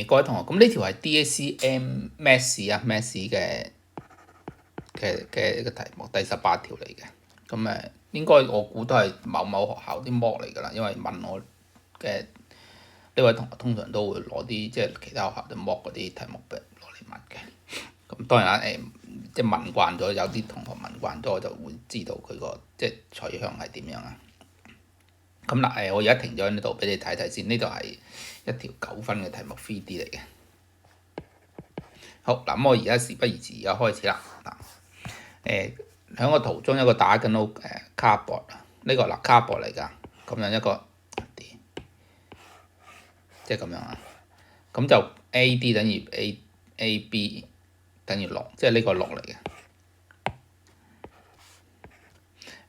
各位同學，咁呢條係 DSE Maths 啊 Maths 嘅一個題目，第18條嚟嘅。咁應該我估都係某某學校啲 mock 嚟㗎啦，因為問我嘅呢位同學通常都會攞啲即係其他學校啲 mock 嗰啲題目俾攞嚟問嘅。咁當然啦，即係問慣咗，有啲同學問慣咗，我就會知道佢個即係取向係點樣啊。咁嗱，我而家停咗喺呢度俾你睇睇先，呢度係一條9分嘅題目 3D 嚟嘅。好嗱，咁我而家事不宜遲，而家開始啦。嗱，喺個圖中一個打緊好cardboard 呢個cardboard 嚟㗎，咁樣一個即係咁樣啊。咁就 AD 等於 AB 等於6，即係呢個6嚟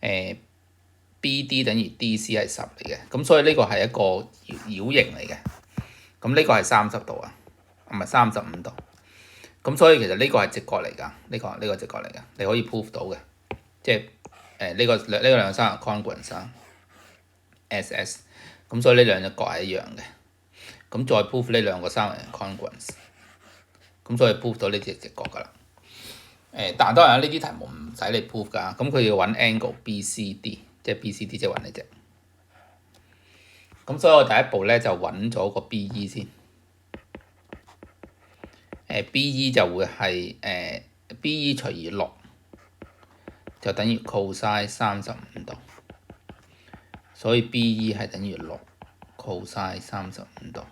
嘅。BD 等於 DC 係10嚟嘅，咁所以呢個係一個繞形嚟嘅。咁呢個係30度啊，唔係35度。咁所以其實呢個係直角嚟㗎，呢個直角嚟㗎，你可以 prove 到嘅，即係呢個兩個三角 congruence SS。咁所以呢兩隻角係一樣嘅。咁再 prove 呢兩個三角形 congruence，咁所以 prove 到呢隻直角㗎啦。但係當然呢啲題目唔使你 prove 㗎，咁佢要揾 angle BCD。即係 BCD 即係揾呢隻，咁所以我第一步咧就揾咗個 BE 先。BE 就會係BE 除以6就等於 cosine 35度，所以 BE 係等於6 cosine 35度。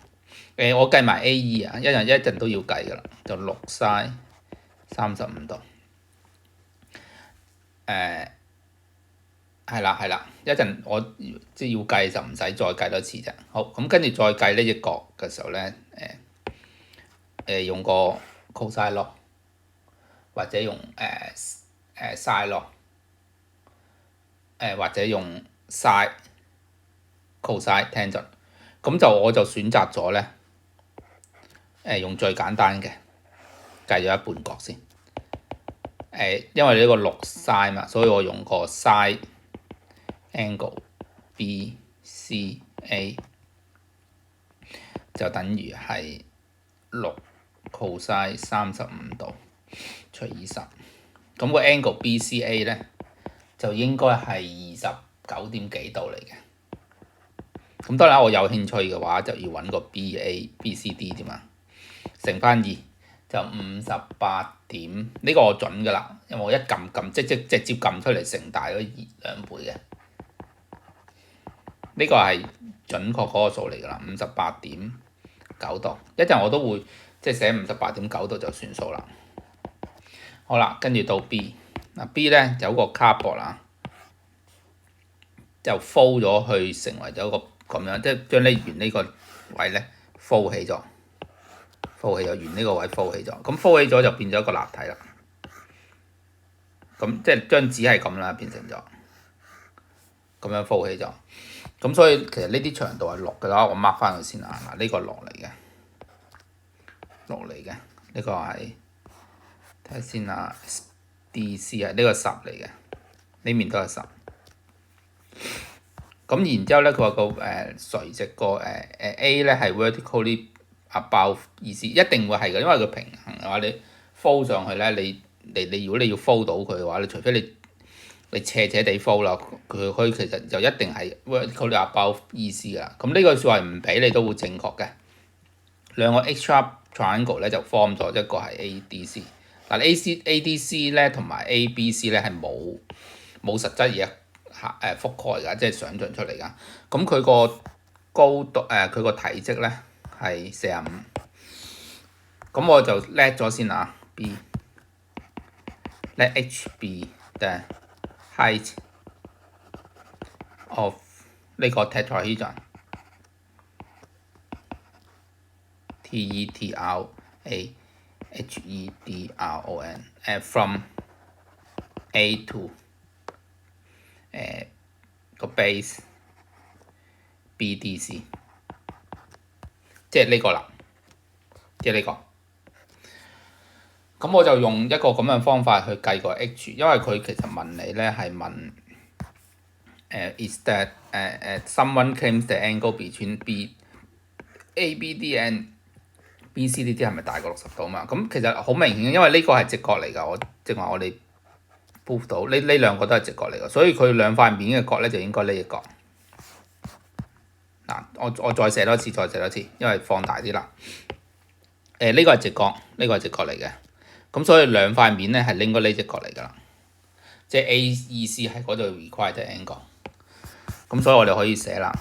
我計埋 AE 啊，一陣都要計㗎啦，就6 sin 35度。係啦，一陣我即係要計就唔使再計多次啫。好，咁跟住再計呢隻角嘅時候咧，用個 cosine 咯，或者用sin 咯，或者用 sin cosine tangent。咁就我就選擇咗咧，用最簡單嘅計咗一半角先。因為呢個6 sin 嘛，所以我用個 sin angle BCA 就等於係6 cosine 35度除以10。咁個 angle BCA 咧就應該係29點幾度嚟嘅。咁當然我有興趣嘅話就要揾個 BCD 啫嘛，乘翻2就58點。呢個我準㗎啦，因為我一撳即直接撳出嚟乘大咗2倍嘅。呢個係準確嗰個數嚟㗎啦，58.9度。一陣我都會即係寫58.9度就算數啦。好啦，跟住到 B 嗱 B 咧有個 cardboard 啦，就 fold 咗去成為咗個咁樣，即係將呢圓呢個位咧 fold 起咗圓呢個位 fold 起咗，咁 fold 起咗就變咗一個立體啦。咁即係張紙係咁啦，變成咗咁樣 fold 起咗。咁所以其實呢啲長度係6嘅啦，我 mark 翻佢先啊。嗱，呢個6嚟嘅，呢個係睇下先啊。DC 係呢個10嚟嘅，呢面都係10。咁然之後咧，佢話個垂直個A 咧係 vertically above 意思，一定會係嘅，因為佢平衡嘅話，你 fold 上去咧，你如果你要 fold 到佢嘅話，你除非你斜地 fold 啦，佢其實就一定係 vertically above 意思㗎啦。咁呢個說話唔俾你都會正確嘅。兩個 extra triangle 咧就 form 咗一個係 ADC。但 ADC 咧同埋 ABC 咧係冇實質嘢覆蓋㗎，即係想像出嚟㗎。咁佢個高度佢個體積咧係45。咁我就叻咗先啊 B。Let HB the height of 呢個 tetrahedron TETRAHEDRON from A to 個 base BDC， 即係呢個啦，即係呢個。咁我就用一個咁樣方法去計個 H， 因為佢其實問你咧係問is that someone claims the angle between ABD and BC 呢啲係咪大過60度嘛？咁其實好明顯，因為呢個係直角嚟㗎，正話我哋 prove 到呢兩個都係直角嚟㗎，所以佢兩塊面嘅角咧就應該呢一角。嗱，我再寫多次，因為放大啲啦。呢個係直角，呢個係直角嚟嘅，咁所以兩塊面咧係應該呢隻角嚟㗎啦。即係 AEC 係嗰度 required angle，咁所以我哋可以寫啦。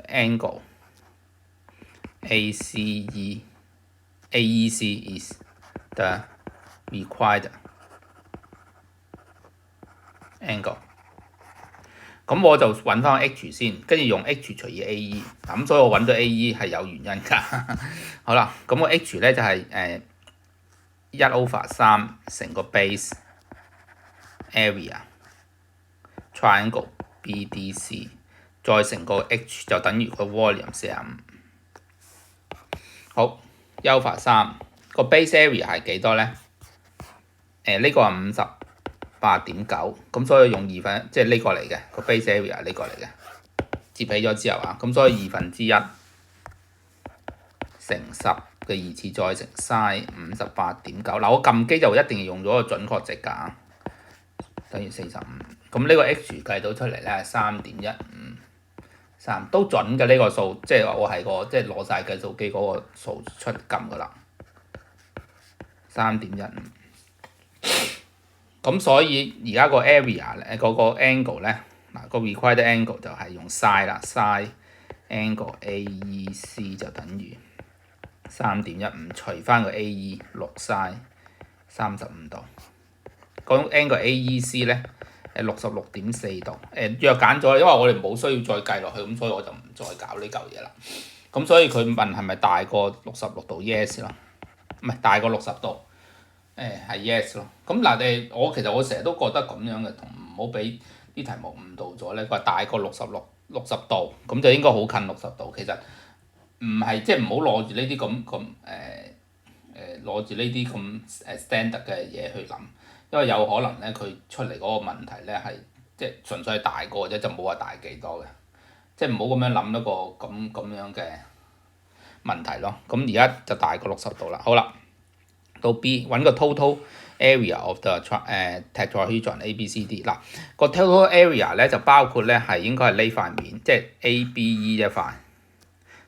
angle AEC is the required angle。咁我就揾翻 H 先，跟住用 H 除以 AE， 咁所以我揾到 AE 係有原因㗎。好啦，咁個 H 咧就係1/3成個 base area triangle BDC， 再乘個 H 就等於個 volume 45。好，1/3個 base area 係幾多咧？呢個係58.9，咁所以用2/，即係呢個嚟嘅個 base area 呢個嚟嘅，接起咗之後啊，咁所以1/2乘10嘅2次再乘 sin 58.9。嗱，我撳機就一定要用咗個準確值㗎，等於45。咁呢個 H 計到出嚟咧係3.153，都準嘅呢個數，即係我係即係攞晒計數機嗰個數出撳㗎啦，3.15。咁所以而家個 area 咧，嗰個 angle 咧，嗱個 required angle 就係用 sin 啦，sin angle AEC 就等於3.15除翻個 AE 6 sin 35度。講 angle AEC 咧66.4度，約簡咗，因為我哋冇需要再計落去，咁所以我就唔再搞呢嚿嘢啦。咁所以佢問係咪大過66度 yes 咯，唔係大過60度。係 yes 咯，咁嗱其實我成日都覺得咁樣嘅，同唔好俾啲題目誤導咗咧。佢話大過60度，咁就應該好近60度。其實唔係，即係唔好攞住呢啲攞住呢啲咁standard 嘅嘢去諗，因為有可能咧佢出嚟嗰個問題咧係即係純粹係大過啫，就冇話大幾多嘅，即係唔好咁樣諗一個咁樣嘅問題咯。咁而家就大過60度啦，好啦。到 B 揾個 total area of the tetrahedron ABCD。嗱個 total area 咧就包括咧係應該係呢塊面，即係 ABE 一塊，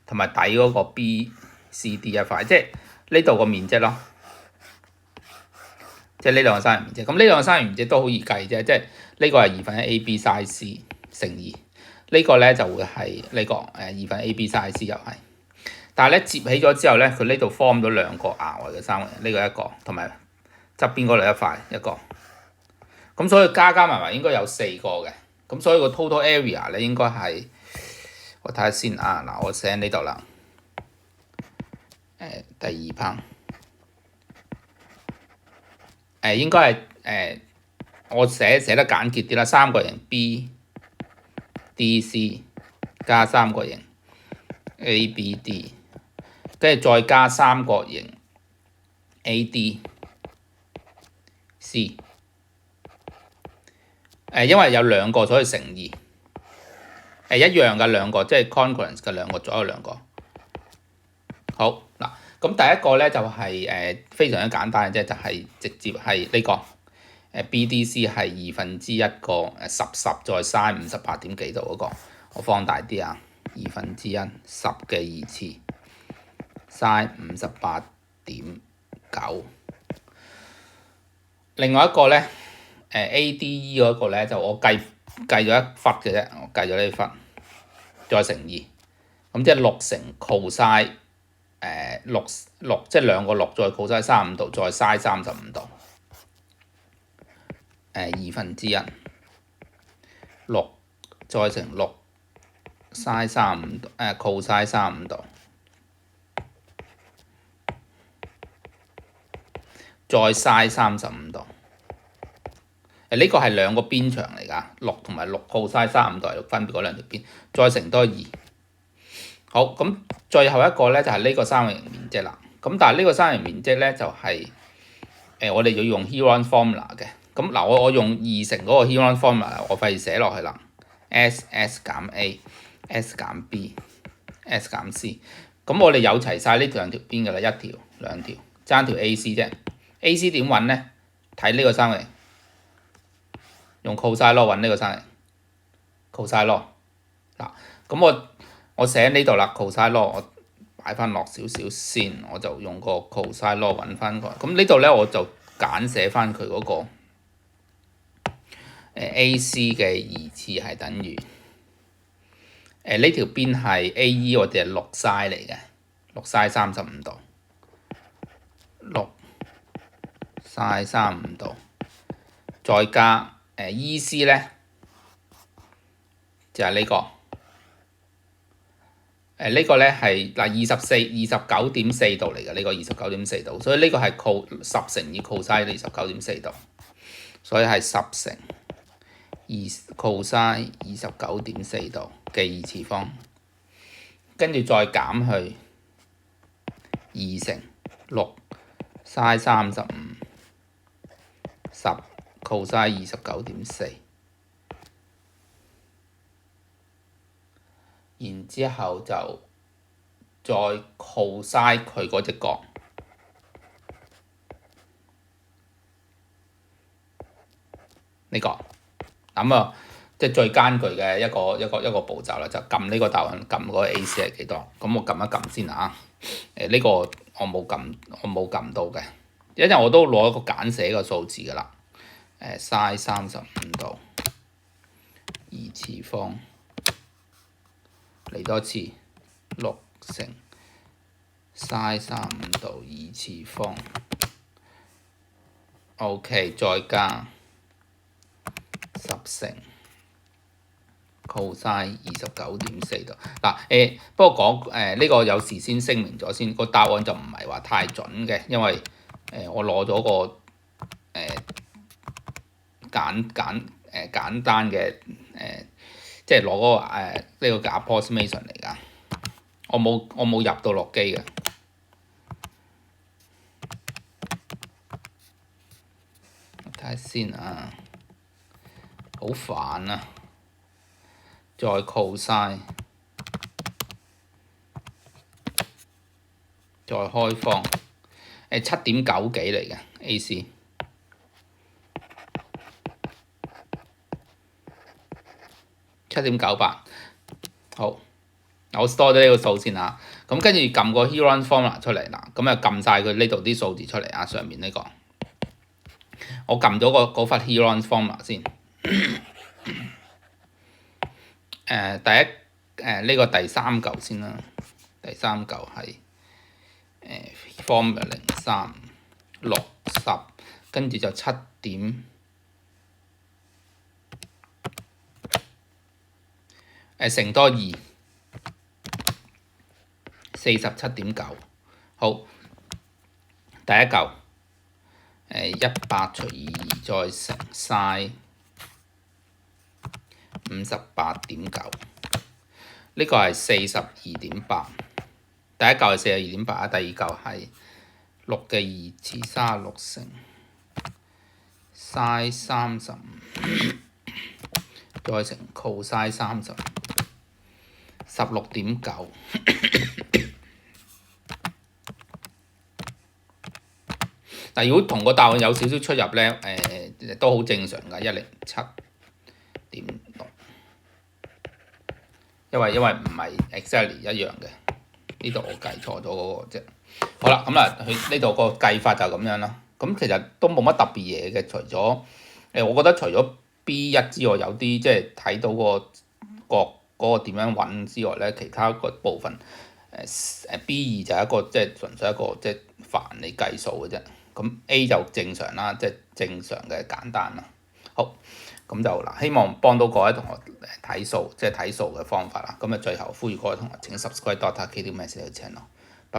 同埋底嗰個 BCD 一塊，即係呢度個面積咯。即係呢兩個三元面積，咁呢兩個三元面積都好易計啫，即係呢個係1/2 AB sin C 乘2，呢個咧就會係呢個1/2 AB sin C 又係。但係咧接起咗之後咧，佢呢度 form 咗兩個額外嘅三角形，呢個一個，同埋側邊嗰度一個，咁所以加埋應該有4個嘅，咁所以個 total area 咧應該係，我睇下先啊，嗱我寫喺呢度啦，第2棒，應該係我寫得簡潔啲啦，三角形 BDC 加三角形 ABD。跟住再加三角形 ADC，因為有兩個所以乘2，一樣嘅兩個，即係 congruence 嘅兩個，左右兩個。好嗱，咁第一個咧就係非常之簡單嘅啫，就係直接係呢個BDC 係1/2個10再 sin 58點幾度嗰個，我放大啲啊，1/2 10嘅2次。sin 58.9，另外一個咧，ADE 嗰個咧就我計咗一忽嘅啫，我計咗呢忽，再乘2，咁即係6乘 cosine 6即係兩個6再 cosine 35度，再 sin 35度，1/2 6再乘6 sin 35度cosine 35度。再 sin 35度，呢個係兩個邊長嚟㗎，6同埋6 cosine 35度係分別嗰兩條邊，再乘多2。好，咁最後一個咧就係呢個三角形面積啦。咁但係呢個三角形面積咧就係我哋要用 Heron formula 嘅。咁嗱，我用2乘嗰個 Heron formula，我費事寫落去啦。S 減 A，S 減 B， S 減 C。咁我哋有齊晒呢兩條邊㗎啦，一條兩條，爭條 AC 啫。AC 點揾呢？睇呢個三角形，用 cosine law 揾呢個三角形。cosine law 嗱，咁我寫呢度啦 cosine law 我擺翻落少少先，我就用個 cosine law 揾翻個。咁呢度咧我就簡寫翻佢嗰個AC 嘅二次係等於呢條邊係 AE， 我哋係6 sin 嚟嘅，6 sin 35度，6 sin 35度，再加EC 咧就係呢個。呢個咧係嗱29.4度嚟嘅，呢個29.4度，所以呢個係10乘以 cosine 29.4度，所以係10乘cosine 29.4度嘅二次方，跟住再減去2乘6 sin 35 10 cosine 29.4。然之後就再 cosine 佢嗰隻角，呢個咁啊，即係最艱巨嘅一個步驟啦，就撳呢個答案，撳嗰個 AC 係幾多？咁我撳一撳先啊！呢個我冇撳到嘅，因為我都攞一個簡寫嘅數字㗎啦。sin 35度二次方。嚟多次6乘 sin 35度二次方 ，OK， 再加10乘 cosine 29.4度。嗱不過講呢個有事先聲明咗先，個答案就唔係話太準嘅，因為我攞咗個簡單嘅即係攞嗰個呢個 approximation 嚟㗎，我冇入到落機嘅。睇下先啊，好煩啊！再 cosine， 再開方，7.9幾嚟嘅 AC。7.98，好，我 store 咗呢個數先嚇，咁跟住撳個 Heron formula 出嚟啦，咁啊撳晒佢呢度啲數字出嚟啊，上面呢個，我撳咗嗰忽 Heron formula 先，呢個第三嚿先啦，第三嚿係formula 03 60，跟住就7點。乘多2 47.9，好，第一嚿100除以2再乘 sin 58.9，呢個係42.8，第一嚿係42.8，第二嚿係6嘅2次36乘 sin 35，再乘 cosine 30。16.9，但如果同個答案有少少出入咧，都好正常㗎，107.6，因為唔係 exactly 一樣嘅，呢度我計錯咗嗰個啫。好啦，咁啊，佢呢度個計法就咁樣啦。咁其實都冇乜特別嘢嘅，除咗我覺得除咗 B1 之外，有啲即係睇到個角嗰個點樣揾之外咧，其他個部分B2 就係一個即係純粹一個即係煩你計數嘅啫。咁 A 就正常啦，即係正常嘅簡單啦。好，咁就嗱，希望幫到各位同學睇數，即係睇數嘅方法啦。咁啊，最後呼籲各位同學請 subscribe Doctor K 啲咩事嘅 channel。